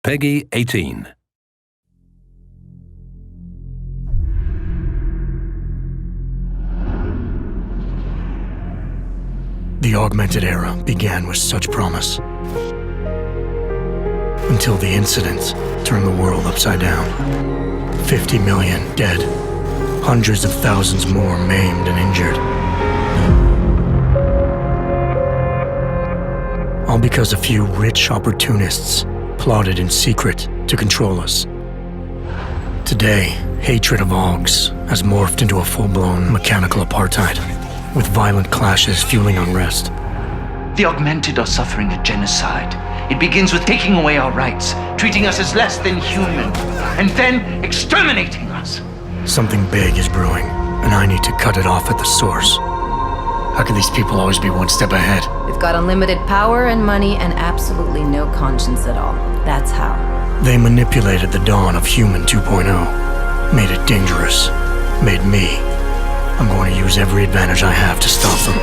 Peggy 18. The augmented era began with such promise. Until the incident turned the world upside down. 50 million dead. Hundreds of thousands more maimed and injured. All because a few rich opportunists plotted in secret to control us. Today, hatred of Augs has morphed into a full-blown mechanical apartheid, with violent clashes fueling unrest. The augmented are suffering a genocide. It begins with taking away our rights, treating us as less than human, and then exterminating us. Something big is brewing, and I need to cut it off at the source. How can these people always be one step ahead? We've got unlimited power and money and absolutely no conscience at all. That's how. They manipulated the dawn of Human 2.0, made it dangerous, made me. I'm going to use every advantage I have to stop them.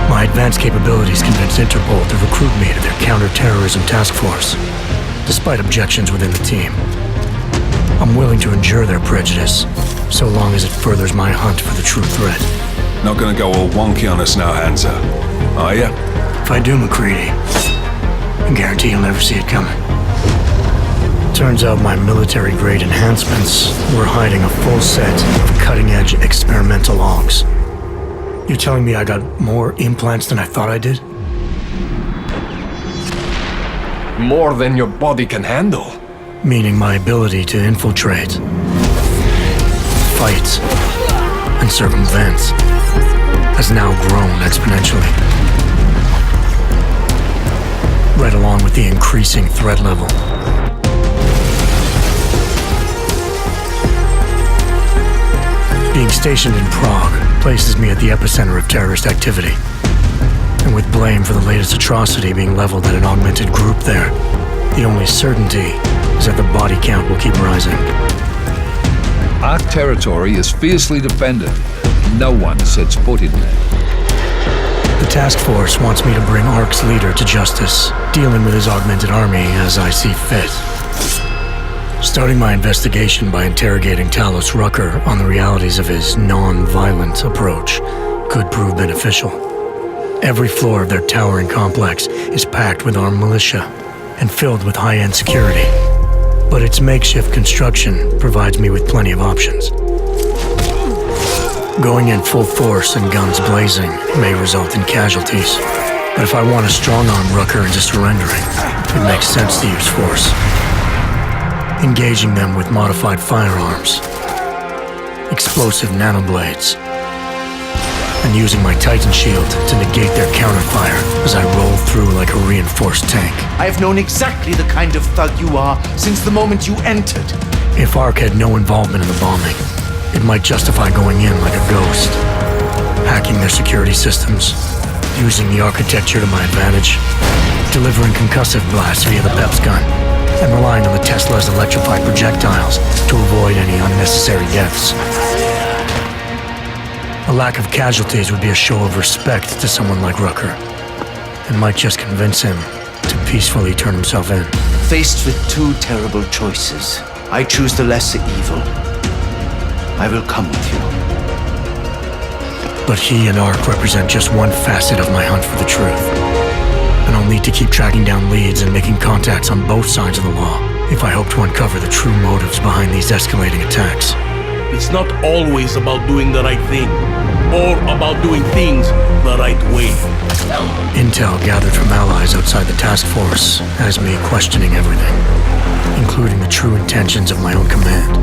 My advanced capabilities convinced Interpol to recruit me to their counter-terrorism task force, despite objections within the team. I'm willing to endure their prejudice, so long as it furthers my hunt for the true threat. Not gonna go all wonky on us now, Hansa, are ya? If I do, McCready, I guarantee you'll never see it coming. Turns out my military-grade enhancements were hiding a full set of cutting-edge experimental Augs. You're telling me I got more implants than I thought I did? More than your body can handle. Meaning my ability to infiltrate, fight, and circumvent has now grown exponentially. Right along with the increasing threat level. Being stationed in Prague places me at the epicenter of terrorist activity. And with blame for the latest atrocity being leveled at an augmented group there, the only certainty is that the body count will keep rising. Our territory is fiercely defended. No one sets foot in there. The task force wants me to bring ARC's leader to justice, dealing with his augmented army as I see fit. Starting my investigation by interrogating Talos Rucker on the realities of his non-violent approach could prove beneficial. Every floor of their towering complex is packed with armed militia and filled with high-end security. But its makeshift construction provides me with plenty of options. Going in full force and guns blazing may result in casualties. But if I want to strong-arm Rucker into surrendering, it makes sense to use force. Engaging them with modified firearms, explosive nanoblades, and using my Titan shield to negate their counterfire as I roll through like a reinforced tank. I have known exactly the kind of thug you are since the moment you entered. If ARC had no involvement in the bombing, it might justify going in like a ghost, hacking their security systems, using the architecture to my advantage, delivering concussive blasts via the PEPS gun, and relying on the Tesla's electrified projectiles to avoid any unnecessary deaths. A lack of casualties would be a show of respect to someone like Rucker, and might just convince him to peacefully turn himself in. Faced with two terrible choices, I choose the lesser evil. I will come with you. But he and ARC represent just one facet of my hunt for the truth. And I'll need to keep tracking down leads and making contacts on both sides of the law if I hope to uncover the true motives behind these escalating attacks. It's not always about doing the right thing, or about doing things the right way. Intel gathered from allies outside the task force has me questioning everything, including the true intentions of my own command.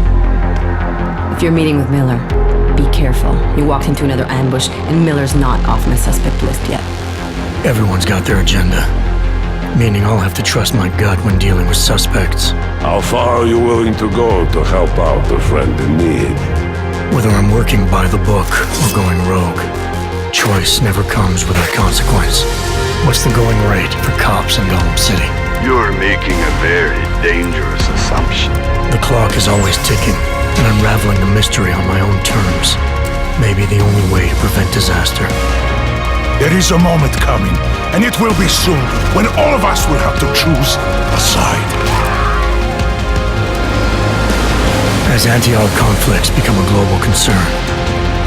If you're meeting with Miller, be careful. You walked into another ambush, and Miller's not off my suspect list yet. Everyone's got their agenda, meaning I'll have to trust my gut when dealing with suspects. How far are you willing to go to help out a friend in need? Whether I'm working by the book or going rogue, choice never comes without consequence. What's the going rate for cops in Gotham City? You're making a very dangerous assumption. The clock is always ticking, and unraveling the mystery on my own terms may be the only way to prevent disaster. There is a moment coming, and it will be soon, when all of us will have to choose a side. As anti-Arg conflicts become a global concern,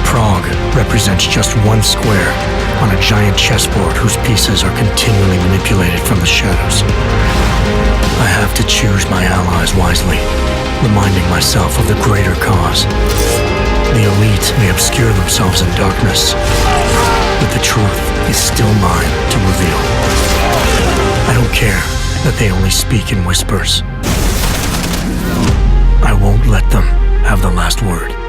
Prague represents just one square on a giant chessboard whose pieces are continually manipulated from the shadows. I have to choose my allies wisely, reminding myself of the greater cause. The elite may obscure themselves in darkness, but the truth is still mine to reveal. I don't care that they only speak in whispers. I won't let them have the last word.